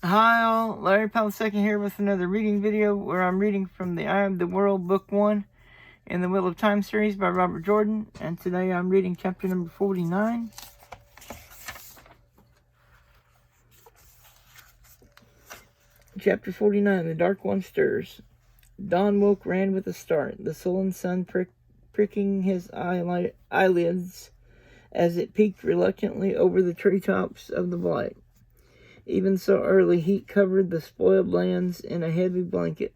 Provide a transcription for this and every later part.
Hi all, Larry Powell II here with another reading video where I'm reading from the Eye of the World Book 1 in the Wheel of Time series by Robert Jordan, and today I'm reading chapter number 49. Chapter 49, The Dark One Stirs. Dawn woke Rand with a start, the sullen sun pricking his eyelids as it peeked reluctantly over the treetops of the Blight. Even so early, heat covered the spoiled lands in a heavy blanket.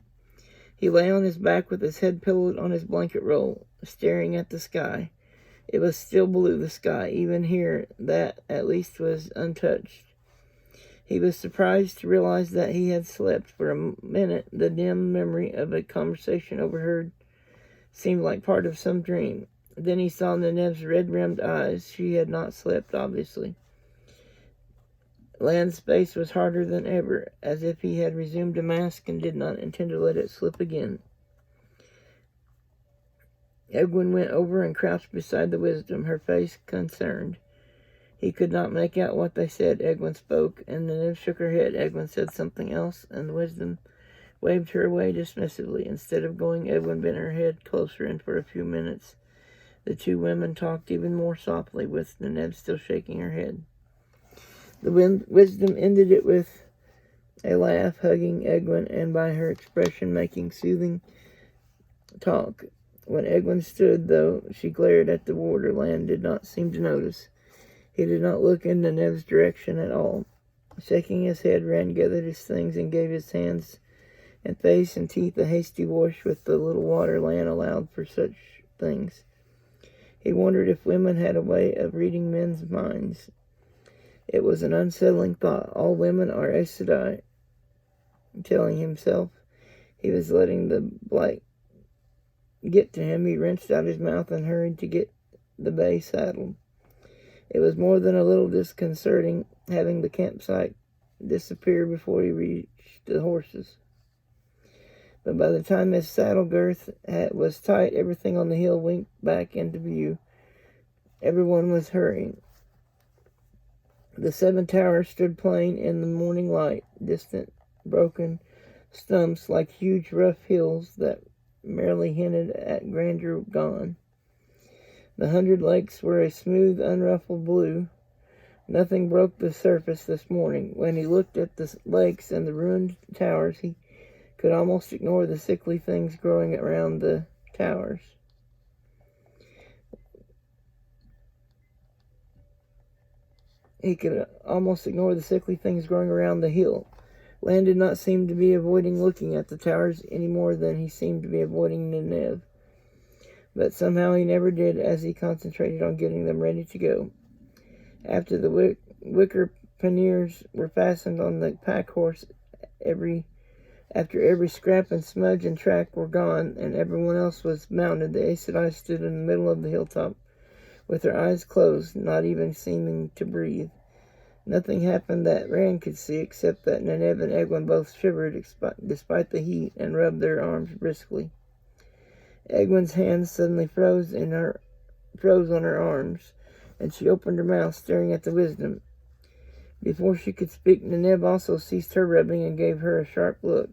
He lay on his back with his head pillowed on his blanket roll, staring at the sky. It was still blue, the sky, even here, that at least was untouched. He was surprised to realize that he had slept. For a minute, the dim memory of a conversation overheard seemed like part of some dream. Then he saw Nenev's red-rimmed eyes. She had not slept, obviously. Land's face was harder than ever, as if he had resumed a mask and did not intend to let it slip again. Egwene went over and crouched beside the wisdom, her face concerned. He could not make out what they said. Egwene spoke, and Nenev shook her head. Egwene said something else, and the wisdom waved her away dismissively. Instead of going, Egwene bent her head closer, and for a few minutes the two women talked even more softly, with Nenev still shaking her head. The wisdom ended it with a laugh, hugging Egwene, and by her expression making soothing talk. When Egwene stood, though, she glared at the warder. Land did not seem to notice. He did not look in Nenev's direction at all. Shaking his head, Rand gathered his things and gave his hands and face and teeth a hasty wash with the little water Land allowed for such things. He wondered if women had a way of reading men's minds. It was an unsettling thought. All women are Aes Sedai. Telling himself he was letting the blight get to him, he wrenched out his mouth and hurried to get the bay saddled. It was more than a little disconcerting having the campsite disappear before he reached the horses. But by the time his saddle girth was tight, everything on the hill winked back into view. Everyone was hurrying. The 7 towers stood plain in the morning light, distant, broken stumps like huge rough hills that merely hinted at grandeur gone. The 100 lakes were a smooth, unruffled blue. Nothing broke the surface this morning. When he looked at the lakes and the ruined towers, he could almost ignore the sickly things growing around the towers. He could almost ignore the sickly things growing around the hill. Land did not seem to be avoiding looking at the towers any more than he seemed to be avoiding Nenev. But somehow he never did, as he concentrated on getting them ready to go. After the wicker panniers were fastened on the pack horse, after every scrap and smudge and track were gone, and everyone else was mounted, the Aes Sedai stood in the middle of the hilltop, with her eyes closed, not even seeming to breathe. Nothing happened that Rand could see, except that Nenev and Egwene both shivered despite the heat and rubbed their arms briskly. Egwene's hands suddenly froze on her arms, and she opened her mouth, staring at the wisdom. Before she could speak, Nenev also ceased her rubbing and gave her a sharp look.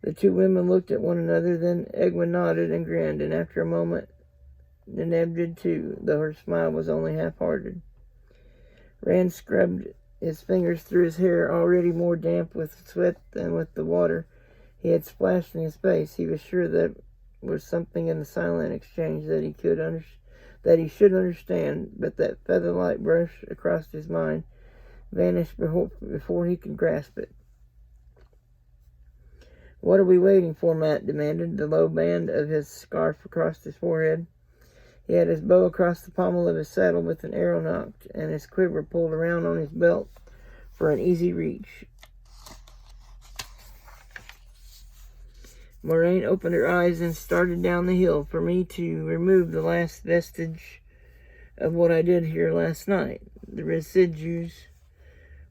The two women looked at one another, then Egwene nodded and grinned, and after a moment Nenev did too, though her smile was only half-hearted. Rand scrubbed his fingers through his hair, already more damp with sweat than with the water he had splashed in his face. He was sure that was something in the silent exchange that he should understand, but that feather-like brush across his mind vanished before he could grasp it. "What are we waiting for?" Mat demanded, the low band of his scarf across his forehead. He had his bow across the pommel of his saddle with an arrow nocked, and his quiver pulled around on his belt for an easy reach. Moraine opened her eyes and started down the hill. "For me to remove the last vestige of what I did here last night. The residues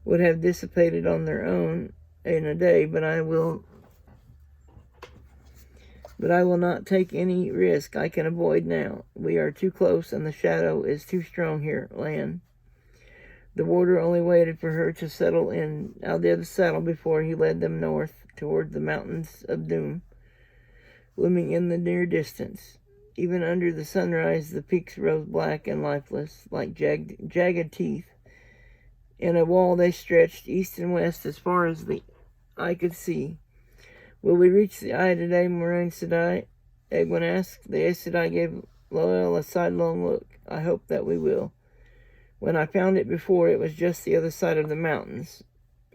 would have dissipated on their own in a day, but I will not take any risk I can avoid now. We are too close, and the shadow is too strong here, Land." The warder only waited for her to settle in out of the saddle before he led them north toward the mountains of doom, looming in the near distance. Even under the sunrise, the peaks rose black and lifeless, like jagged teeth. In a wall they stretched east and west as far as the eye could see. "Will we reach the eye today?" Moraine said. Egwin asked. The Aes Sedai gave Loel a sidelong look. "I hope that we will. When I found it before, it was just the other side of the mountains,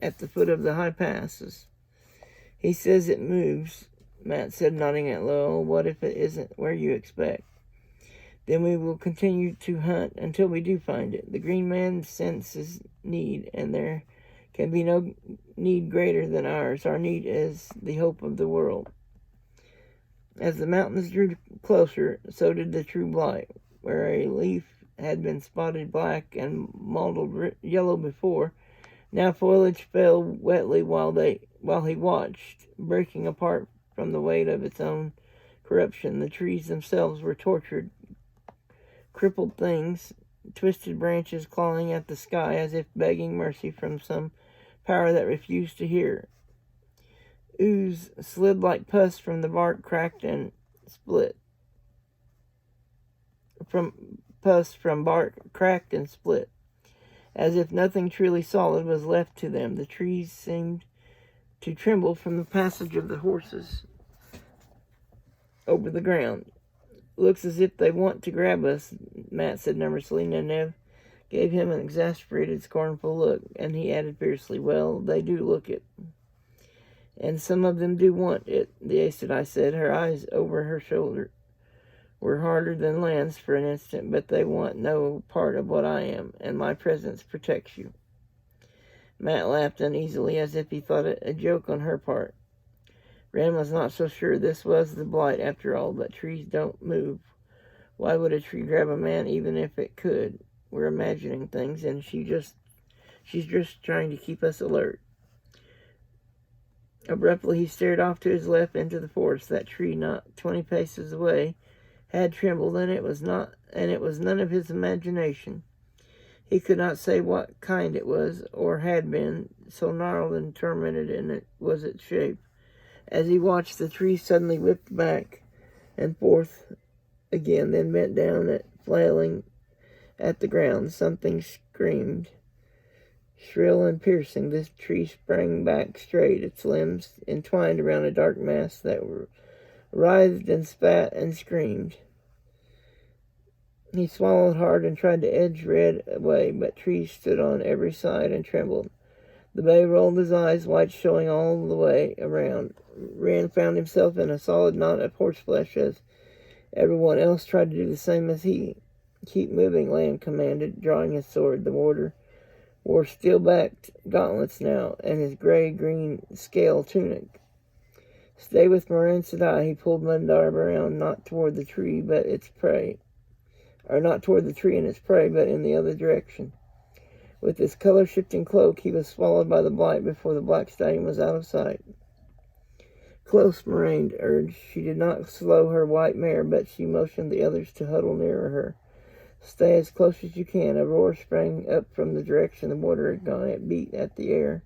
at the foot of the high passes." "He says it moves," Matt said, nodding at Lowell. "What if it isn't where you expect?" "Then we will continue to hunt until we do find it. The green man senses need, and there can be no need greater than ours. Our need is the hope of the world." As the mountains drew closer, so did the true blight. Where a leaf had been spotted black and mottled yellow before, now foliage fell wetly while he watched, breaking apart from the weight of its own corruption. The trees themselves were tortured, crippled things, twisted branches clawing at the sky as if begging mercy from some power that refused to hear. Ooze slid like pus from the bark, cracked and split. Pus from bark cracked and split. As if nothing truly solid was left to them, the trees seemed to tremble from the passage of the horses over the ground. "Looks as if they want to grab us," Matt said nervously. Nenev gave him an exasperated, scornful look, and he added fiercely, "Well, they do look it. And some of them do want it," the Aes Sedai said. Her eyes over her shoulder were harder than Lan's for an instant. "But they want no part of what I am, and my presence protects you." Matt laughed uneasily, as if he thought it a joke on her part. Ren was not so sure this was the blight after all, but trees don't move. Why would a tree grab a man even if it could? We're imagining things, and she's just trying to keep us alert. Abruptly he stared off to his left into the forest. That tree, not 20 paces away, had trembled, and it was none of his imagination. He could not say what kind it was, or had been, so gnarled and tormented was its shape. As he watched, the tree suddenly whipped back and forth again, then bent down, flailing at the ground. Something screamed. Shrill and piercing, this tree sprang back straight, its limbs entwined around a dark mass that writhed and spat and screamed. He swallowed hard and tried to edge Red away, but trees stood on every side and trembled. The bay rolled his eyes, white showing all the way around. Ren found himself in a solid knot of horseflesh as everyone else tried to do the same as he. "Keep moving," Lan commanded, drawing his sword. The warder wore steel-backed gauntlets now, and his gray-green scale tunic. "Stay with Moraine Sedai." He pulled Mundarb around, not toward the tree, but its prey. Or not toward the tree and its prey, but in the other direction. With his color-shifting cloak, he was swallowed by the blight before the black stallion was out of sight. "Close," Moraine urged. She did not slow her white mare, but she motioned the others to huddle nearer her. "Stay as close as you can." A roar sprang up from the direction the water had gone. It beat at the air,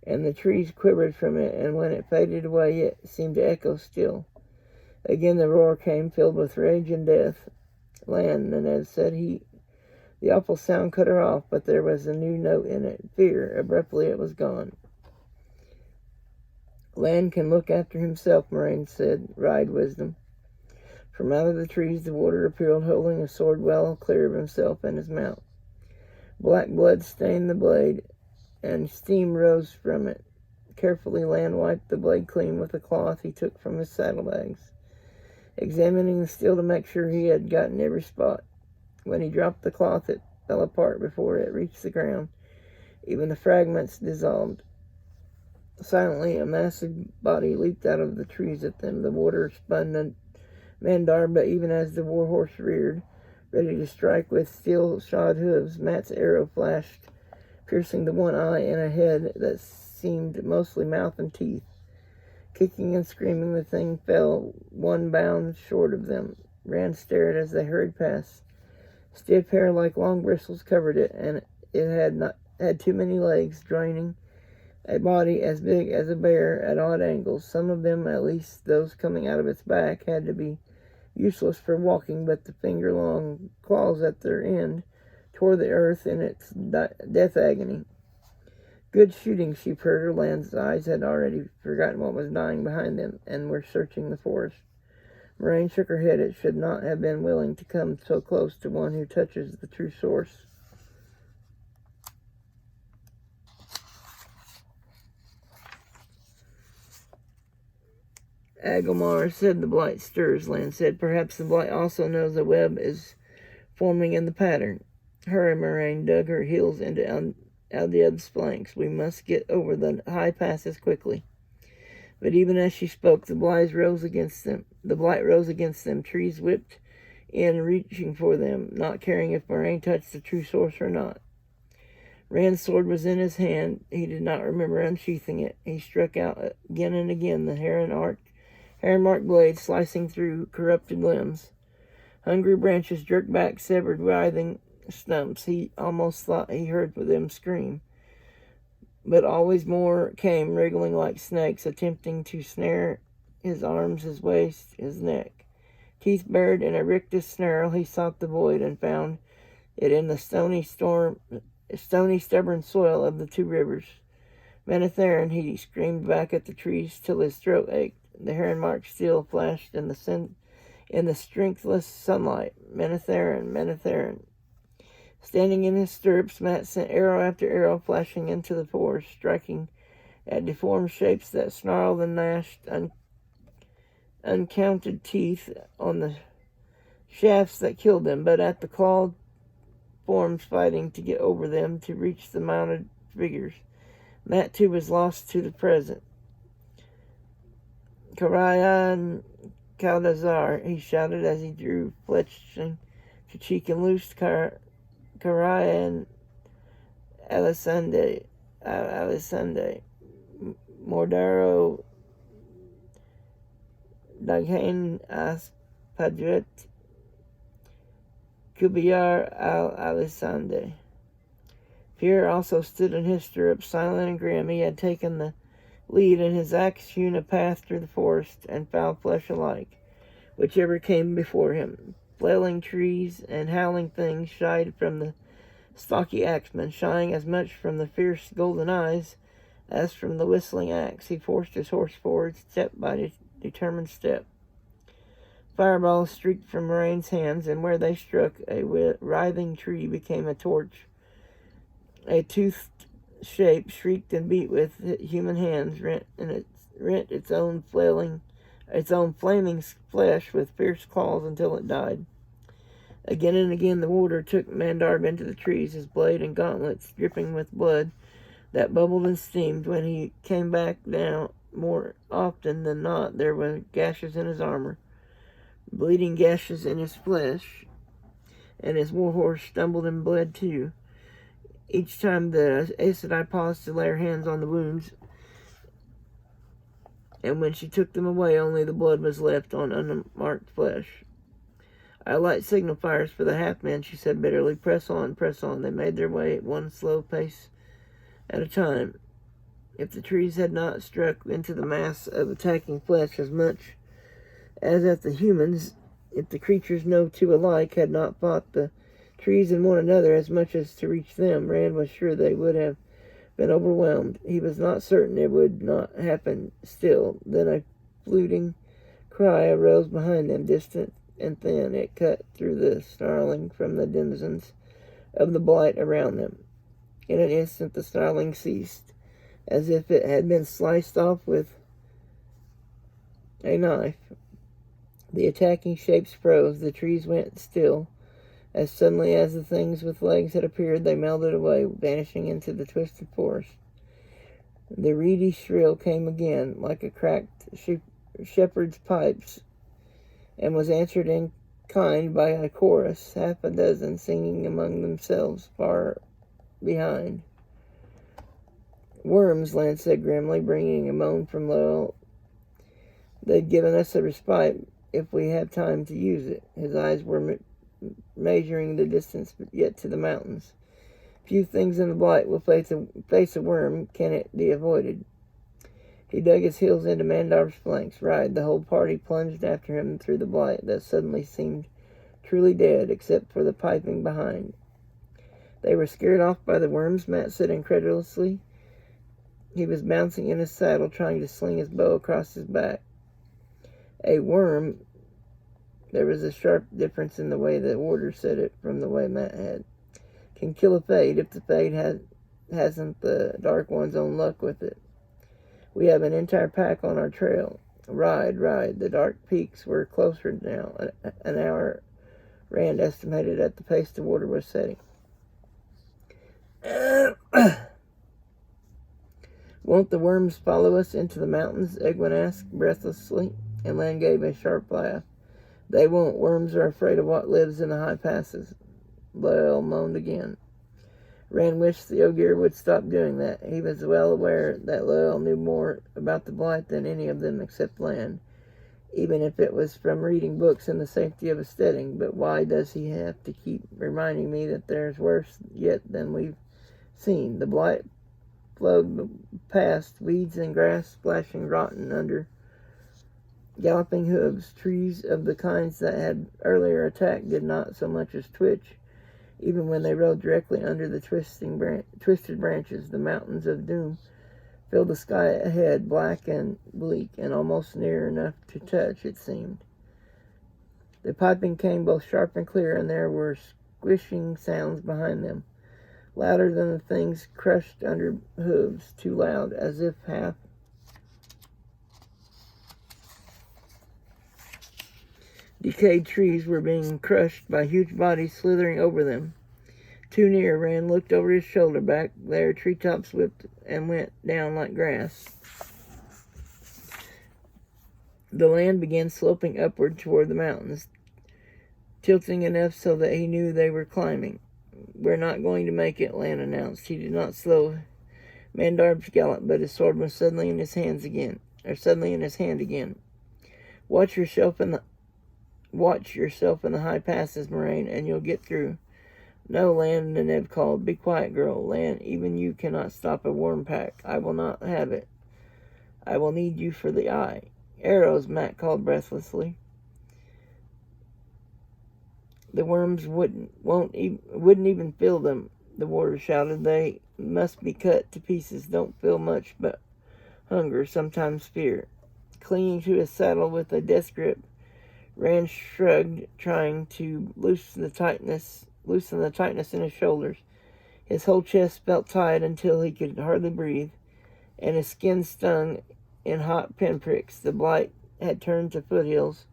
and the trees quivered from it, and when it faded away, it seemed to echo still. Again the roar came, filled with rage and death. "Lan," Nenev said. The awful sound cut her off, but there was a new note in it, fear. Abruptly it was gone. "Lan can look after himself," Moraine said. "Ride, wisdom." From out of the trees the warder appeared, holding a sword well clear of himself and his mount. Black blood stained the blade, and steam rose from it. Carefully Lan wiped the blade clean with a cloth he took from his saddlebags, examining the steel to make sure he had gotten every spot. When he dropped the cloth, it fell apart before it reached the ground. Even the fragments dissolved. Silently, a massive body leaped out of the trees at them. The warder spun Mandar, but even as the warhorse reared, ready to strike with steel-shod hooves, Matt's arrow flashed, piercing the one eye in a head that seemed mostly mouth and teeth. Kicking and screaming, the thing fell one bound short of them. Rand stared as they hurried past. Stiff hair like long bristles covered it, and It had too many legs, draining a body as big as a bear at odd angles. Some of them, at least those coming out of its back, had to be useless for walking, but the finger-long claws at their end tore the earth in its death agony. Good shooting, she purred. Her land's eyes had already forgotten what was dying behind them, and were searching the forest. Moraine shook her head. It should not have been willing to come so close to one who touches the true source. Agilmar said the blight stirs, Lan said. Perhaps the blight also knows a web is forming in the pattern. Hurry, Moraine dug her heels into Aldieb's flanks. We must get over the high passes quickly. But even as she spoke, the blight rose against them. Trees whipped in, reaching for them, not caring if Moraine touched the true source or not. Rand's sword was in his hand. He did not remember unsheathing it. He struck out again and again, the heron-marked blade slicing through corrupted limbs. Hungry branches jerked back severed, writhing stumps. He almost thought he heard them scream. But always more came, wriggling like snakes, attempting to snare his arms, his waist, his neck. Teeth bared in a rictus snarl, he sought the void and found it in the stony, stubborn soil of the two rivers. Menetherin, he screamed back at the trees till his throat ached. The heron-marked steel flashed in the strengthless sunlight. Menetherin. Standing in his stirrups, Matt sent arrow after arrow flashing into the forest, striking at deformed shapes that snarled and gnashed, uncounted teeth on the shafts that killed them, but at the clawed forms fighting to get over them, to reach the mounted figures. Matt, too, was lost to the present. Karayan Kaldazar, he shouted as he drew fletching to cheek and loosed Karayan Alisande, Mordaro Daghain Aspadret, Kubiyar Alisande. Pierre also stood in his stirrups, silent and grim. He had taken the lead, and his axe hewn a path through the forest and foul flesh alike, whichever came before him. Flailing trees and howling things shied from the stocky axeman, shying as much from the fierce golden eyes as from the whistling axe. He forced his horse forward, step by determined step. Fireballs streaked from Moraine's hands, and where they struck, a writhing tree became a torch. A toothed shape shrieked and beat with human hands, rent its own flaming flesh with fierce claws until it died. Again and again the warder took Mandarb into the trees, his blade and gauntlets dripping with blood that bubbled and steamed. When he came back down, more often than not, there were gashes in his armor, bleeding gashes in his flesh, and his warhorse stumbled and bled too. Each time the Aes Sedai paused to lay her hands on the wounds, and when she took them away, only the blood was left on unmarked flesh. I light signal fires for the half-men, she said bitterly. Press on, press on. They made their way at one slow pace at a time. If the trees had not struck into the mass of attacking flesh as much as at the humans, if the creatures no two alike had not fought the trees and one another as much as to reach them, Rand was sure they would have been overwhelmed. He was not certain it would not happen still. Then a fluting cry arose behind them, distant and thin. It cut through the snarling from the denizens of the blight around them. In an instant the snarling ceased, as if it had been sliced off with a knife. The attacking shapes froze. The trees went still. As suddenly as the things with legs had appeared, they melted away, vanishing into the twisted forest. The reedy shrill came again, like a cracked shepherd's pipes, and was answered in kind by a chorus, half a dozen singing among themselves far behind. Worms, Lance said grimly, bringing a moan from Lowell. They've given us a respite if we have time to use it. His eyes were measuring the distance yet to the mountains. Few things in the blight will face a worm, can it be avoided. He dug his heels into Mandarb's flanks. Ride, the whole party plunged after him through the blight that suddenly seemed truly dead, except for the piping behind. They were scared off by the worms, Matt said incredulously. He was bouncing in his saddle, trying to sling his bow across his back. A worm. There was a sharp difference in the way the warder said it from the way Matt had. Can kill a fade if the fade hasn't the Dark One's own luck with it. We have an entire pack on our trail. Ride. The dark peaks were closer now. An hour, Rand estimated at the pace the warder was setting. Won't the worms follow us into the mountains? Egwin asked breathlessly, and Lan gave a sharp laugh. They won't. Worms are afraid of what lives in the high passes. Loyal moaned again. Rand wished the Ogier would stop doing that. He was well aware that Loyal knew more about the blight than any of them except Lan, even if it was from reading books in the safety of a steading. But why does he have to keep reminding me that there's worse yet than we've seen? The blight flowed past, weeds and grass splashing rotten under galloping hooves. Trees of the kinds that had earlier attacked did not so much as twitch, even when they rode directly under the twisted branches. The mountains of doom filled the sky ahead, black and bleak, and almost near enough to touch, it seemed. The piping came both sharp and clear, and there were squishing sounds behind them, louder than the things crushed under hooves, too loud, as if half decayed trees were being crushed by huge bodies slithering over them. Too near, Rand looked over his shoulder. Back there, treetops whipped and went down like grass. The land began sloping upward toward the mountains, tilting enough so that he knew they were climbing. We're not going to make it, Lan announced. He did not slow Mandarb's gallop, but his sword was suddenly in his hand again. Watch yourself in the high passes, Moraine, and you'll get through. No, Lan, Neneb called. Be quiet, girl. Lan, even you cannot stop a worm pack. I will not have it. I will need you for the eye. Arrows, Matt called breathlessly. The worms wouldn't even feel them, the warder shouted. They must be cut to pieces. Don't feel much but hunger, sometimes fear. Clinging to his saddle with a death grip, Rand shrugged, trying to loosen the tightness in his shoulders. His whole chest felt tight until he could hardly breathe, and his skin stung in hot pinpricks. The blight had turned to foothills.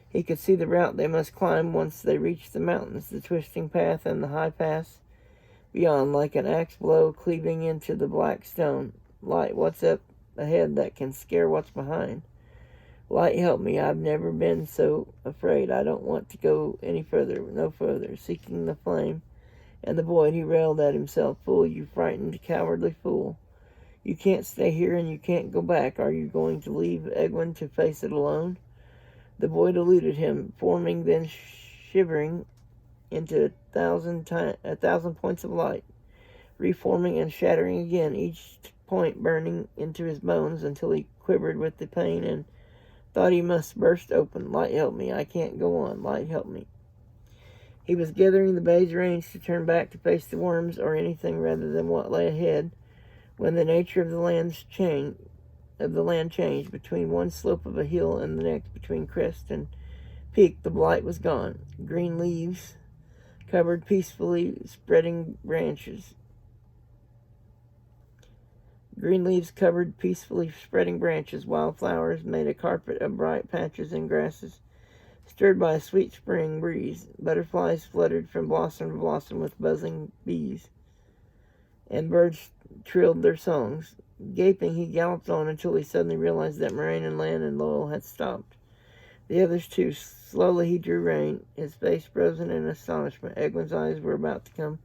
He could see the route they must climb once they reached the mountains, the twisting path and the high pass beyond, like an axe blow cleaving into the black stone. Light, what's up ahead that can scare what's behind? Light, help me. I've never been so afraid. I don't want to go any further, no further. Seeking the flame and the void, he railed at himself. Fool, you frightened, cowardly fool. You can't stay here and you can't go back. Are you going to leave Egwin to face it alone? The void eluded him, forming, then shivering into a thousand points of light, reforming and shattering again, each point burning into his bones until he quivered with the pain and thought he must burst open. Light, help me. I can't go on. Light, help me. He was gathering the bay's reins to turn back to face the worms or anything rather than what lay ahead, when the nature of the land changed. Between one slope of a hill and the next, between crest and peak, the blight was gone. Green leaves covered peacefully spreading branches. Wildflowers made a carpet of bright patches and grasses, stirred by a sweet spring breeze. Butterflies fluttered from blossom to blossom with buzzing bees, and birds trilled their songs. Gaping, he galloped on until he suddenly realized that Moraine and Lan and Lowell had stopped. The others too. Slowly he drew rein, his face frozen in astonishment. Egwin's eyes were about to come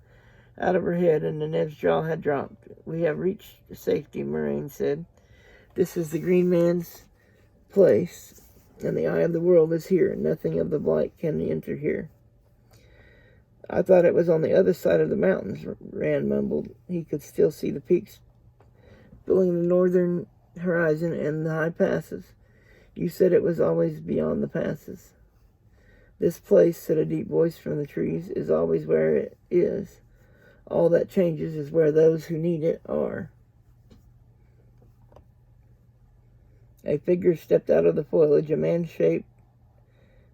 out of her head, and Nenev's jaw had dropped. We have reached safety, Moraine said. This is the Green Man's place, and the eye of the world is here. Nothing of the blight can enter here. I thought it was on the other side of the mountains, Rand mumbled. He could still see the peaks filling the northern horizon and the high passes. You said it was always beyond the passes. This place, said a deep voice from the trees, is always where it is. All that changes is where those who need it are. A figure stepped out of the foliage, a man shaped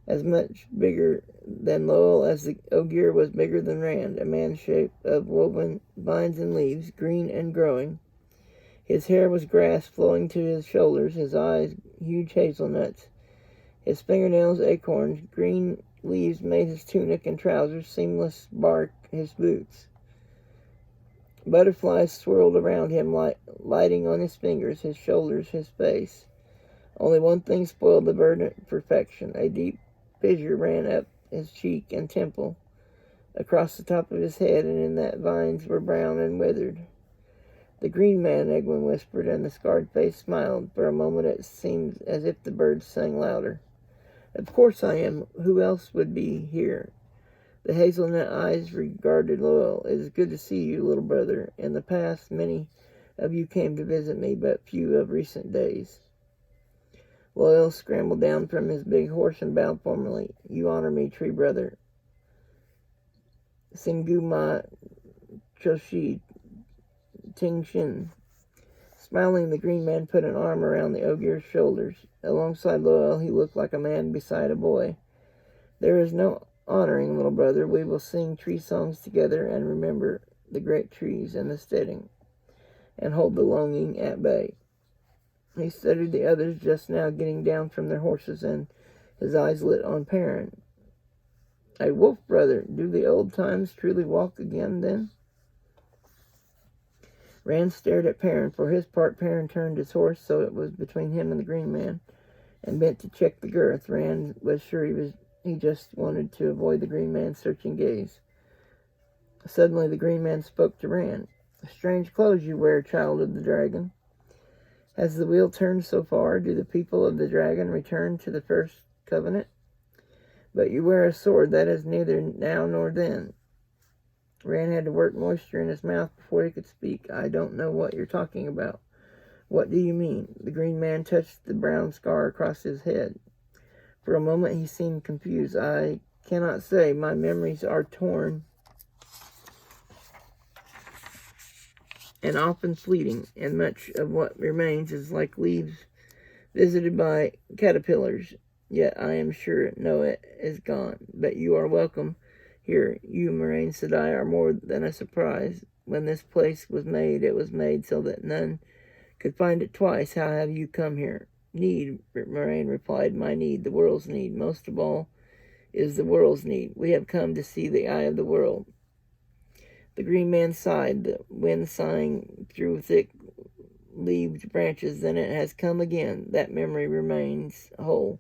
as much bigger than Lowell as the ogier was bigger than Rand, a man shaped of woven vines and leaves, green and growing. His hair was grass flowing to his shoulders, his eyes huge hazelnuts, his fingernails acorns, green leaves made his tunic and trousers, seamless bark his boots. Butterflies swirled around him, lighting on his fingers, his shoulders, his face. Only one thing spoiled the verdant perfection. A deep fissure ran up his cheek and temple, across the top of his head, and in that vines were brown and withered. The green man, Egwin whispered, and the scarred face smiled. For a moment it seemed as if the birds sang louder. Of course I am. Who else would be here? The hazelnut eyes regarded Lowell. It is good to see you, little brother. In the past, many of you came to visit me, but few of recent days. Lowell scrambled down from his big horse and bowed formally. You honor me, tree brother. Singuma Choshi Tingshin. Smiling, the green man put an arm around the ogier's shoulders. Alongside Lowell, he looked like a man beside a boy. There is no honoring, little brother. We will sing tree songs together and remember the great trees and the steading, and hold the longing at bay. He studied the others just now getting down from their horses, and his eyes lit on Perrin. A wolf brother, do the old times truly walk again then? Rand stared at Perrin. For his part, Perrin turned his horse so it was between him and the green man, and bent to check the girth. Rand was sure he just wanted to avoid the green man's searching gaze. Suddenly the green man spoke to Rand. Strange clothes you wear, child of the dragon. Has the wheel turned so far? Do the people of the dragon return to the first covenant? But you wear a sword. That is neither now nor then. Rand had to work moisture in his mouth before he could speak. I don't know what you're talking about. What do you mean? The green man touched the brown scar across his head. For a moment he seemed confused. I cannot say. My memories are torn and often fleeting, and much of what remains is like leaves visited by caterpillars. Yet I am sure Noah is gone. But you are welcome here. You, Moraine Sedai, are more than a surprise. When this place was made, it was made so that none could find it twice. How have you come here? Need, Moraine replied. My need, the world's need. Most of all is the world's need. We have come to see the eye of the world. The green man sighed, the wind sighing through thick-leaved branches. Then it has come again. That memory remains whole.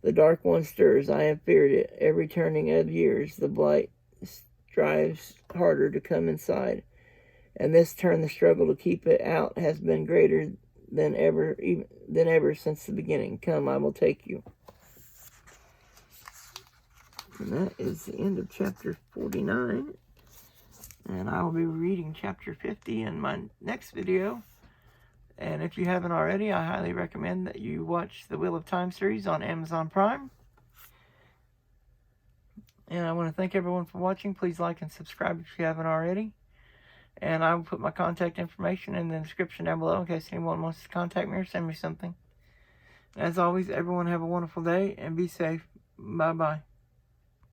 The Dark One stirs. I have feared it. Every turning of years, the blight strives harder to come inside. And this turn, the struggle to keep it out has been greater than ever since the beginning. Come, I will take you. And that is the end of chapter 49. And I will be reading chapter 50 in my next video. And if you haven't already, I highly recommend that you watch the Wheel of Time series on Amazon Prime. And I want to thank everyone for watching. Please like and subscribe if you haven't already. And I will put my contact information in the description down below in case anyone wants to contact me or send me something. As always, everyone have a wonderful day and be safe. Bye-bye.